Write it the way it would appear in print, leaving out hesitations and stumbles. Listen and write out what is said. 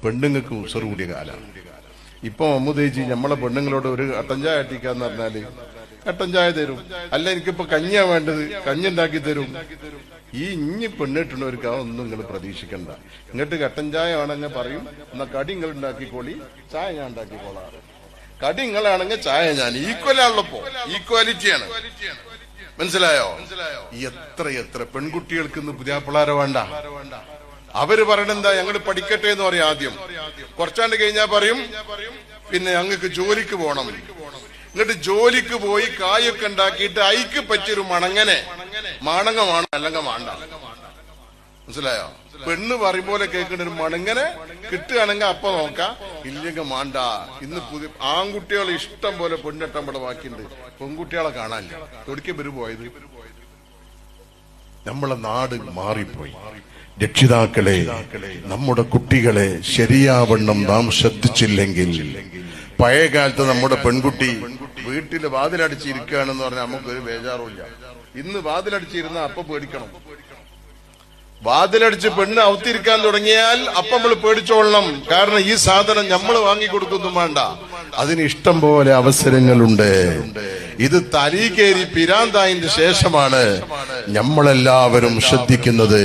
പെണ്ണുങ്ങൾക്ക് ഉസറ് കൂടിയ കാലാണ്. ഇപ്പൊ മമ്മൂദേജി നമ്മളെ പെണ്ണുങ്ങളോട് ഒരു കട്ടൻ ചായ അട്ടിക്കാന്ന് പറഞ്ഞാല് കട്ടൻ ചായ തരും. അല്ല എനിക്കിപ്പോ കഞ്ഞിയാ വേണ്ടത്, കഞ്ഞി ഉണ്ടാക്കി തരും. ഈ ഇഞ്ഞി പെണ്ണിട്ടുള്ളവർക്ക് അതൊന്നും നിങ്ങൾ പ്രതീക്ഷിക്കണ്ട. ഇങ്ങോട്ട് കട്ടൻ ചായ ആണെങ്കിൽ പറയും, എന്നാ കടി നിങ്ങൾ ഉണ്ടാക്കിക്കോളി, ചായ ഞാൻ ഉണ്ടാക്കിക്കോളാം. കടി നിങ്ങളാണെങ്കിൽ ചായ ഞാൻ. ഈക്വലാണല്ലോ, ഈക്വാലിറ്റിയാണ്. മനസ്സിലായോ? എത്ര എത്ര പെൺകുട്ടികൾക്ക് ഇന്ന് പുതിയാപ്പിളാരെ വേണ്ട. അവര് പറയണെന്താ, ഞങ്ങൾ പഠിക്കട്ടെ എന്ന് പറയും ആദ്യം. കുറച്ചാണ്ട് കഴിഞ്ഞാൽ പറയും പിന്നെ ഞങ്ങൾക്ക് ജോലിക്ക് പോകണം. എന്നിട്ട് ജോലിക്ക് പോയി കായൊക്കെ ഉണ്ടാക്കിയിട്ട് അയക്ക് പറ്റിയൊരു മാണങ്ങമാണ്, അല്ലെങ്കിൽ വേണ്ട. മനസ്സിലായോ? പെണ്ണ് പറയും പോലെ കേൾക്കുന്ന ഒരു മണങ്ങനെ കിട്ടുകയാണെങ്കിൽ അപ്പൊ നോക്കാം, ഇല്ലെങ്കിൽ വേണ്ട. ഇന്ന് പുതിയ ആൺകുട്ടികൾ ഇഷ്ടം പോലെ പെണ്ണെട്ടം ഇവിടെ ബാക്കിയുണ്ട്, പെൺകുട്ടികളെ കാണാനില്ല. തൊടിക്ക് പേര് പോയത്. നമ്മളെ നാട് മാറിപ്പോയി. രക്ഷിതാക്കളെ, നമ്മുടെ കുട്ടികളെ ശരിയാവണ്ണം നാം ശ്രദ്ധിച്ചില്ലെങ്കിൽ, പഴയ കാലത്ത് നമ്മുടെ പെൺകുട്ടി വീട്ടില് വാതിലടിച്ചിരിക്കുകയാണെന്ന് പറഞ്ഞാൽ നമുക്കൊരു ബേജാറുമില്ല. ഇന്ന് വാതിലടിച്ചിരുന്ന അപ്പൊ പേടിക്കണം. വാതിലടിച്ച് പെണ്ണ് ഔത്തിരിക്കാൻ തുടങ്ങിയാൽ അപ്പം നമ്മൾ പേടിച്ചോളണം. കാരണം ഈ സാധനം നമ്മൾ വാങ്ങിക്കൊടുക്കൊന്നും വേണ്ട, അതിന് ഇഷ്ടം പോലെ അവസരങ്ങളുണ്ട്. ഇത് തലീകേരി പിരാന്തായതിന് ശേഷമാണ് നമ്മളെല്ലാവരും ശ്രദ്ധിക്കുന്നത്.